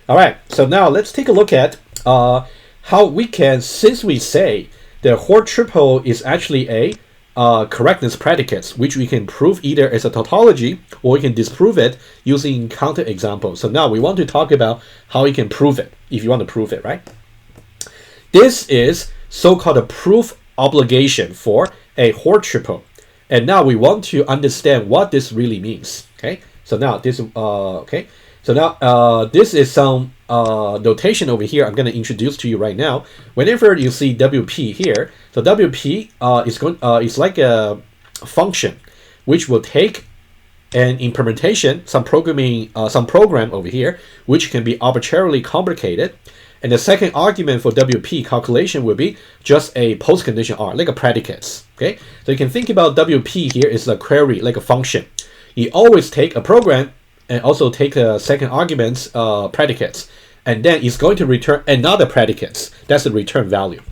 All right, so now let's take a look at how we can, since we say the Hoare triple is actually a correctness predicate, which we can prove either as a tautology or we can disprove it using counterexamples. So now we want to talk about how we can prove it, if you want to prove it, right? This is so-called a proof obligation for a Hoare triple. And now we want to understand what this really means. Okay, so now this this is some notation over here I'm going to introduce to you right now. Whenever you see WP here, so WP is like a function which will take an implementation, some program over here, which can be arbitrarily complicated. And the second argument for WP calculation will be just a postcondition R, like a predicates. Okay, so you can think about WP here is a query, like a function. You always take a program and also take a second argument's predicates, and then it's going to return another predicates. That's the return value.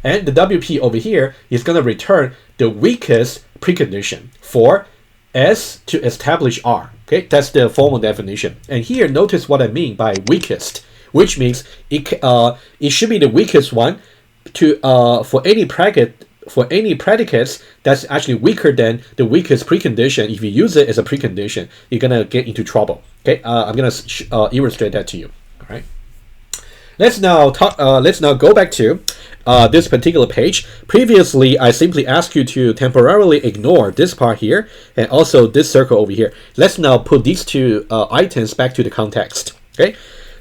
And the WP over here is going to return the weakest precondition for S to establish R. Okay, that's the formal definition. And here, notice what I mean by weakest, which means it should be the weakest one to for any predicates that's actually weaker than the weakest precondition. If you use it as a precondition, you're gonna get into trouble. Okay, I'm gonna illustrate that to you. All right. Let's now go back to this particular page. Previously, I simply asked you to temporarily ignore this part here and also this circle over here. Let's now put these two items back to the context. Okay.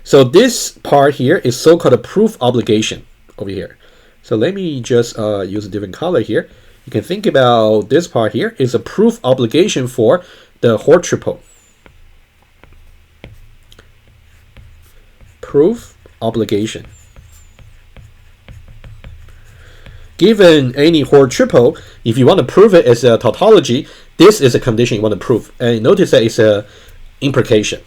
So this part here is so-called a proof obligation over here. So let me just use a different color here. You can think about this part here is a proof obligation for the Hoare triple. Proof obligation. Given any Hoare triple, if you want to prove it as a tautology, this is a condition you want to prove. And notice that it's a implication.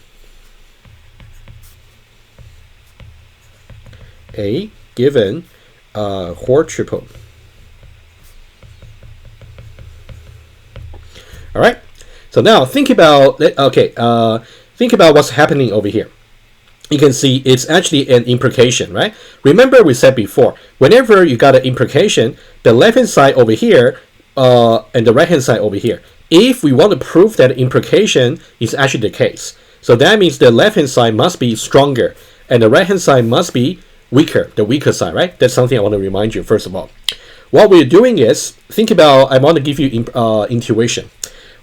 A given Hoare triple. All right. So now think about think about what's happening over here. You can see it's actually an implication, right? Remember we said before, whenever you got an implication, the left hand side over here and the right hand side over here. If we want to prove that implication is actually the case, so that means the left hand side must be stronger and the right hand side must be weaker, the weaker side, right? That's something I want to remind you first of all. What we're doing is, think about, I want to give you intuition.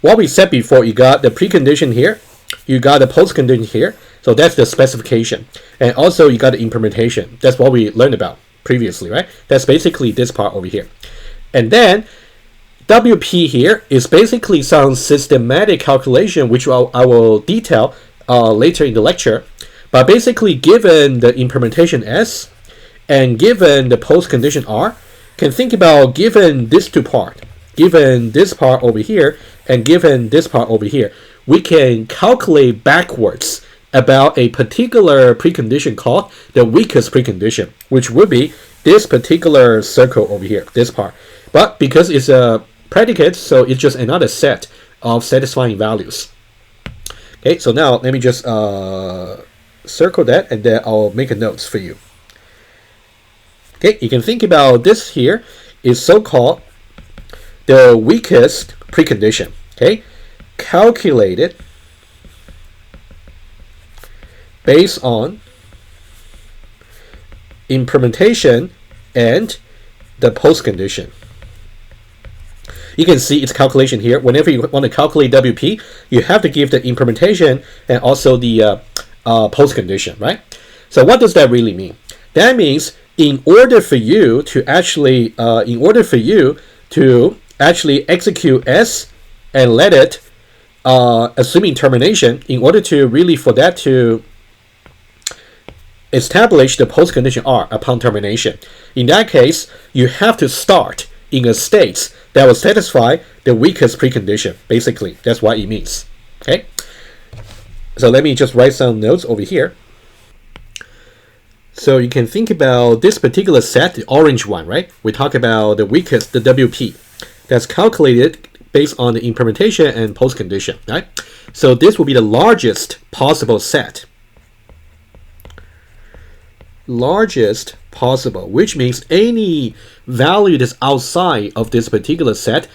What we said before, you got the precondition here, you got the postcondition here, so that's the specification. And also you got the implementation. That's what we learned about previously, right? That's basically this part over here. And then WP here is basically some systematic calculation, which I will detail later in the lecture. But basically, given the implementation S and given the postcondition R, can think about given this two part, given this part over here, and given this part over here, we can calculate backwards about a particular precondition called the weakest precondition, which would be this particular circle over here, this part. But because it's a predicate, so it's just another set of satisfying values. Okay, so now let me just circle that, and then I'll make a notes for you. Okay, you can think about this here is so-called the weakest precondition. Okay, calculated based on implementation and the postcondition. You can see its calculation here. Whenever you want to calculate WP, you have to give the implementation and also the postcondition, right? So what does that really mean? That means in order for you to actually execute S and let it assuming termination, in order to really for that to establish the postcondition R upon termination, in that case you have to start in a state that will satisfy the weakest precondition. Basically, that's what it means. Okay. So let me just write some notes over here. So you can think about this particular set, the orange one, right? We talk about the weakest, the WP, that's calculated based on the implementation and postcondition, right? So this will be the largest possible set. largest possible, which means any value that's outside of this particular set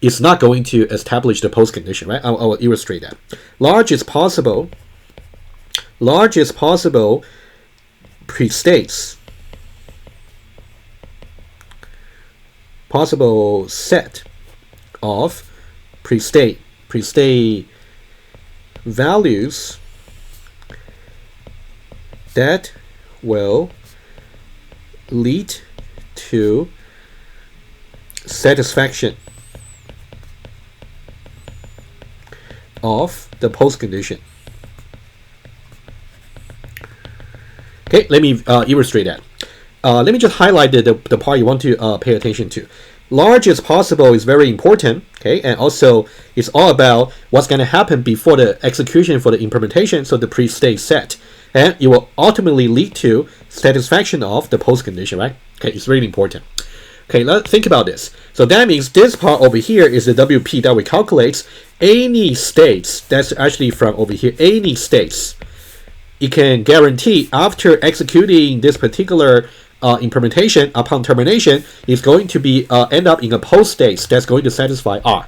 is not going to establish the postcondition, right? I'll illustrate that. Largest possible prestates, possible set of prestate values that will lead to satisfaction of the postcondition. Okay, let me illustrate that. Let me just highlight the part you want to pay attention to. Largest possible is very important, okay, and also it's all about what's going to happen before the execution for the implementation, so the pre-state set, and it will ultimately lead to satisfaction of the postcondition, right? Okay, it's really important. Okay, let's think about this. So that means this part over here is the WP that we calculate. Any states, that's actually from over here, any states, it can guarantee after executing this particular implementation upon termination is going to be end up in a post state that's going to satisfy R.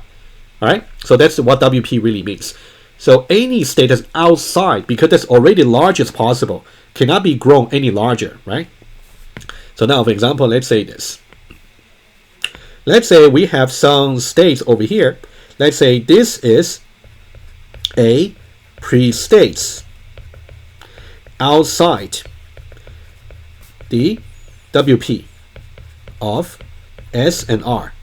All right, so that's what WP really means. So any state that's outside, because that's already largest possible, cannot be grown any larger, right? So now, for example, let's say this. Let's say we have some states over here. Let's say this is a pre-states outside the WP of S and R.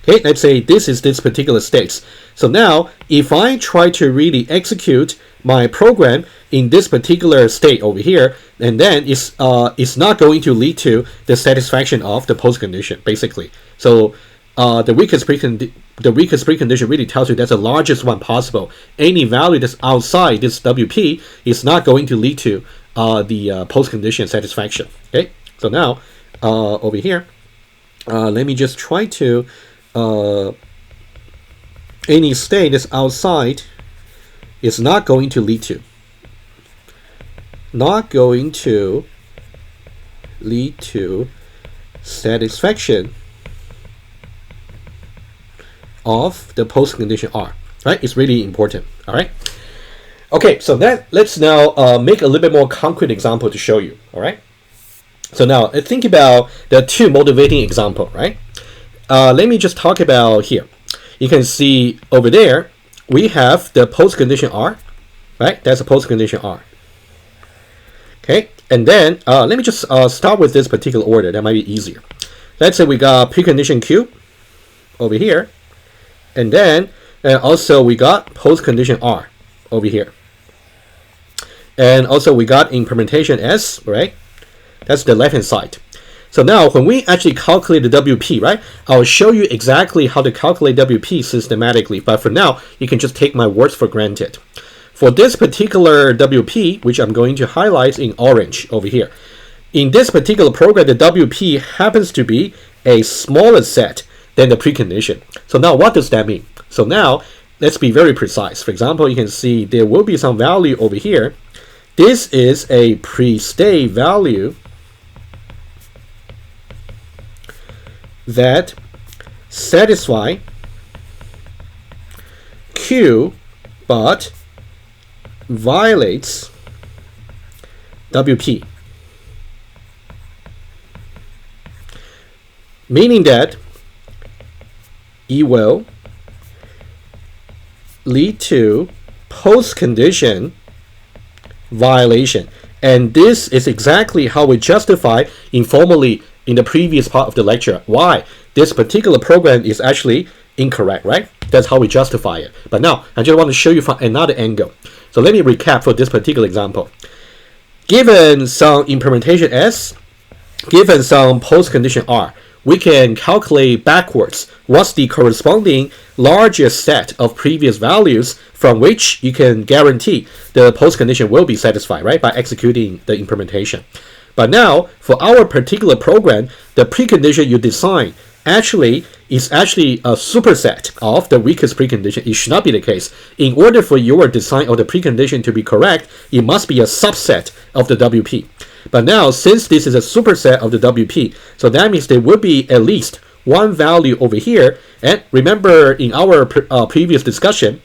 Okay, let's say this is this particular states. So now, if I try to really execute my program in this particular state over here, and then it's not going to lead to the satisfaction of the postcondition, basically. So the weakest precondition really tells you that's the largest one possible. Any value that's outside this WP is not going to lead to the postcondition satisfaction. Okay, so now over here, let me just try to any state that's outside is not going to lead to satisfaction of the postcondition R, right? It's really important. All right. Okay, so let's now make a little bit more concrete example to show you. All right. So now think about the two motivating example, right? Let me just talk about here. You can see over there we have the postcondition R, right? That's a postcondition R. Okay, and then let me just start with this particular order. That might be easier. Let's say we got precondition Q over here, and then also we got postcondition R over here, and also we got implementation S, right? That's the left hand side. So now when we actually calculate the WP, right, I'll show you exactly how to calculate WP systematically, but for now you can just take my words for granted. For this particular WP, which I'm going to highlight in orange over here, in this particular program, the WP happens to be a smaller set than the precondition. So now what does that mean? So now let's be very precise. For example, you can see there will be some value over here. This is a pre-state value that satisfy Q but violates WP, meaning that it will lead to postcondition violation. And this is exactly how we justify informally in the previous part of the lecture why this particular program is actually incorrect, right? That's how we justify it. But now I just want to show you from another angle. So let me recap for this particular example. Given some implementation S, given some postcondition R, we can calculate backwards what's the corresponding largest set of previous values from which you can guarantee the postcondition will be satisfied, right, by executing the implementation. But now, for our particular program, the precondition you design is actually a superset of the weakest precondition. It should not be the case. In order for your design of the precondition to be correct, it must be a subset of the WP. But now, since this is a superset of the WP, so that means there will be at least one value over here. And remember in our previous discussion,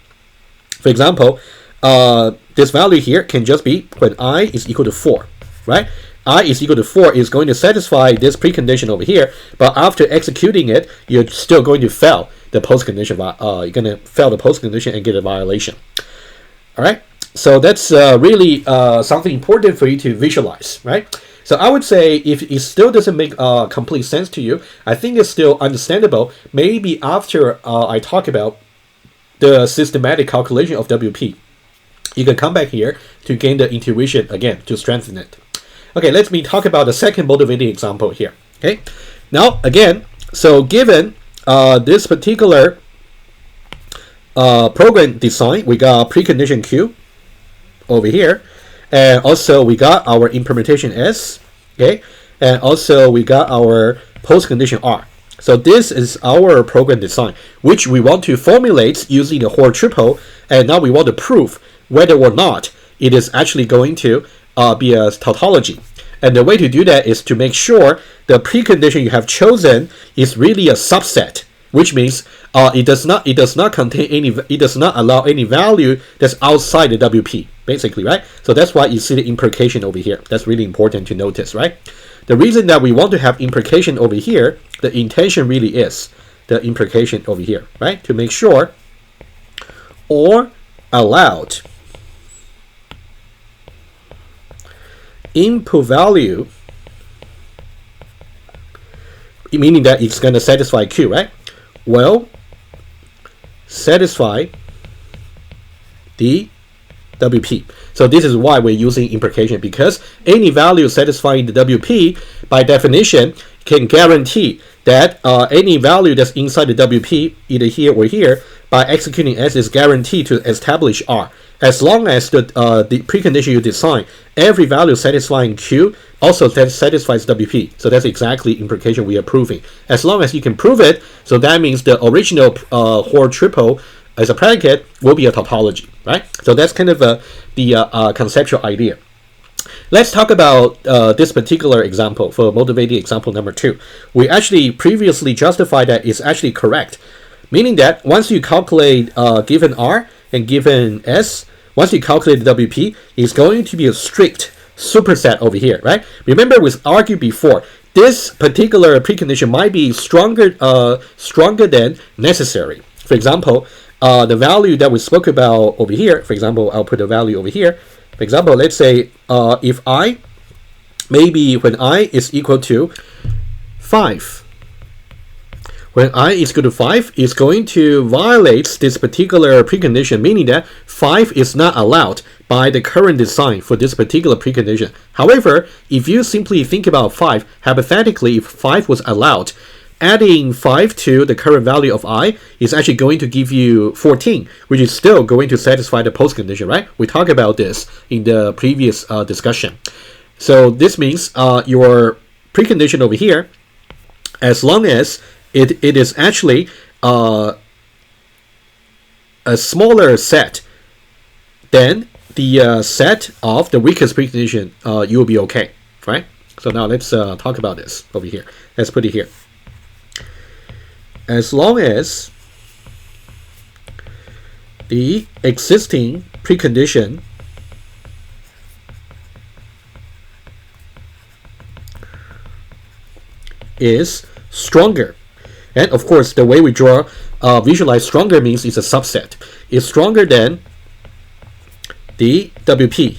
for example, this value here can just be when I is equal to 4, right? I is equal to 4 is going to satisfy this precondition over here, but after executing it, you're still going to fail the postcondition. You're going to fail the postcondition and get a violation. All right, so that's really something important for you to visualize, right? So I would say if it still doesn't make complete sense to you, I think it's still understandable. Maybe after I talk about the systematic calculation of WP, you can come back here to gain the intuition again, to strengthen it. Okay, let me talk about the second motivating example here. Okay, now again, so given this particular program design, we got precondition Q over here, and also we got our implementation S, okay, and also we got our postcondition R. So this is our program design, which we want to formulate using the Hoare triple, and now we want to prove whether or not it is actually going to be a tautology. And the way to do that is to make sure the precondition you have chosen is really a subset, which means it does not contain any, it does not allow any value that's outside the WP, basically, right? So that's why you see the implication over here. That's really important to notice, right? The reason that we want to have implication over here, the intention really is the implication over here, right? To make sure or allowed input value, meaning that it's going to satisfy Q, right? Will satisfy the WP. So this is why we're using implication, because any value satisfying the WP, by definition, can guarantee that any value that's inside the WP, either here or here, by executing S is guaranteed to establish R. As long as the precondition you design, every value satisfying Q also satisfies WP. So that's exactly implication we are proving. As long as you can prove it, so that means the original Hoare triple as a predicate will be a tautology, right? So that's kind of the conceptual idea. Let's talk about this particular example for motivating example number 2. We actually previously justified that it's actually correct, meaning that once you calculate given R and given S, once you calculate the WP, it's going to be a strict superset over here, right? Remember we argued before, this particular precondition might be stronger than necessary. For example, the value that we spoke about over here, for example, I'll put a value over here. For example, let's say if I, maybe when I is equal to 5, when I is equal to 5, is going to violate this particular precondition, meaning that 5 is not allowed by the current design for this particular precondition. However, if you simply think about 5, hypothetically, if 5 was allowed, adding 5 to the current value of I is actually going to give you 14, which is still going to satisfy the postcondition, right? We talked about this in the previous discussion. So this means your precondition over here, as long as it is actually a smaller set than the set of the weakest precondition, you will be okay, right? So now let's talk about this over here. Let's put it here. As long as the existing precondition is stronger, and of course the way we draw visualize stronger means it's a subset, is stronger than the WP,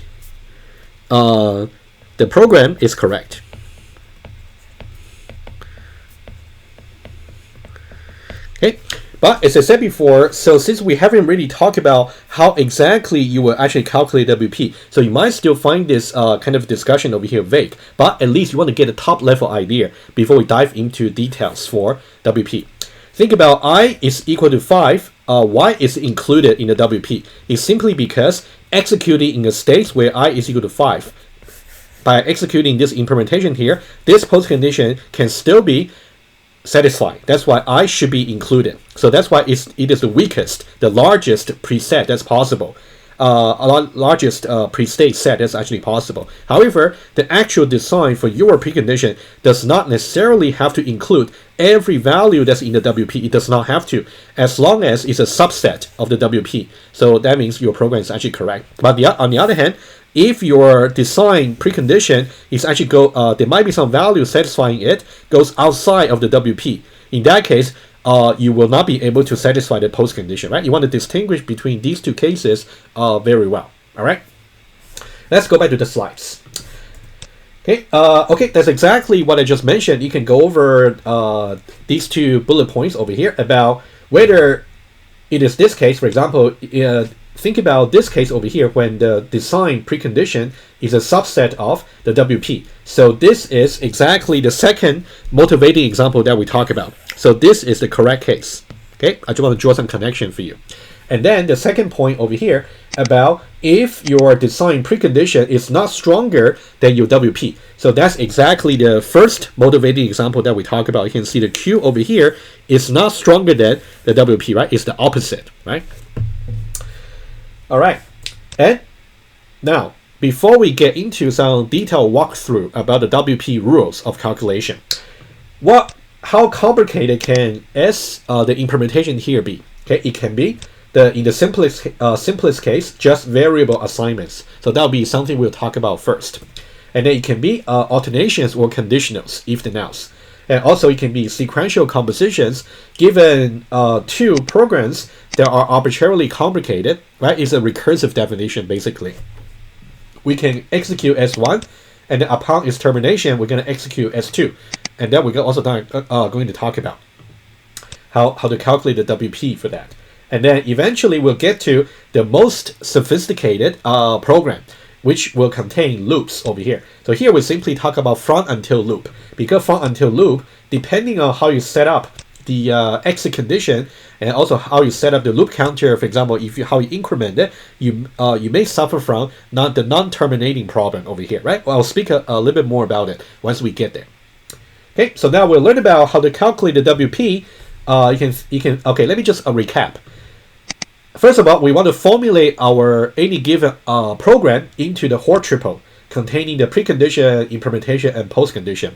the program is correct. Okay, but as I said before, so since we haven't really talked about how exactly you will actually calculate WP, so you might still find this kind of discussion over here vague, but at least you want to get a top level idea before we dive into details for WP. Think about I is equal to 5, why is included in the WP? It's simply because executing in a state where I is equal to 5, by executing this implementation here, this postcondition can still be satisfied. That's why I should be included. So that's why it is the weakest, the largest preset that's possible. largest pre-state set that's actually possible. However, the actual design for your precondition does not necessarily have to include every value that's in the WP. It does not have to, as long as it's a subset of the WP. So that means your program is actually correct. But on the other hand, if your design precondition is actually there might be some value satisfying it goes outside of the WP. In that case, you will not be able to satisfy the post condition, right? You want to distinguish between these two cases very well. All right. Let's go back to the slides. Okay. Okay. That's exactly what I just mentioned. You can go over these two bullet points over here about whether it is this case, for example. Think about this case over here when the design precondition is a subset of the WP. So this is exactly the second motivating example that we talk about. So this is the correct case. Okay, I just want to draw some connection for you. And then the second point over here about if your design precondition is not stronger than your WP. So that's exactly the first motivating example that we talk about. You can see the Q over here is not stronger than the WP, right? It's the opposite, right? All right, and now before we get into some detailed walkthrough about the WP rules of calculation, how complicated can the implementation here be? Okay, it can be in the simplest case just variable assignments. So that'll be something we'll talk about first, and then it can be alternations or conditionals, if then else. And also it can be sequential compositions given two programs that are arbitrarily complicated, right? It's a recursive definition, basically. We can execute S1, and then upon its termination, we're going to execute S2. And then we're also going to talk about how to calculate the WP for that. And then eventually we'll get to the most sophisticated program, which will contain loops over here. So here we simply talk about front until loop, because front until loop, depending on how you set up the exit condition and also how you set up the loop counter, for example, how you increment it, you may suffer from the non-terminating problem over here, right? Well, I'll speak a little bit more about it once we get there. Okay, so now we'll learn about how to calculate the WP. Okay, let me just recap. First of all, we want to formulate any given program into the Hoare triple containing the precondition, implementation, and postcondition.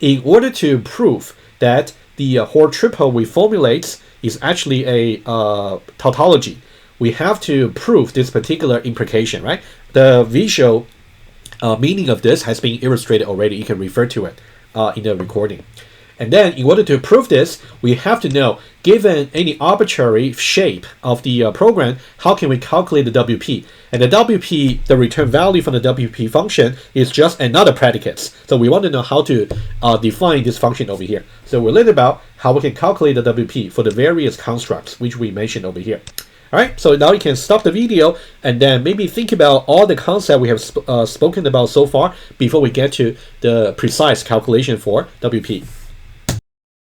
In order to prove that the Hoare triple we formulate is actually a tautology, we have to prove this particular implication, right? The visual meaning of this has been illustrated already. You can refer to it in the recording. And then in order to prove this, we have to know, given any arbitrary shape of the program, how can we calculate the WP? And the WP, the return value from the WP function, is just another predicate. So we want to know how to define this function over here. So we'll learn about how we can calculate the WP for the various constructs, which we mentioned over here. All right, so now you can stop the video and then maybe think about all the concepts we have spoken about so far before we get to the precise calculation for WP.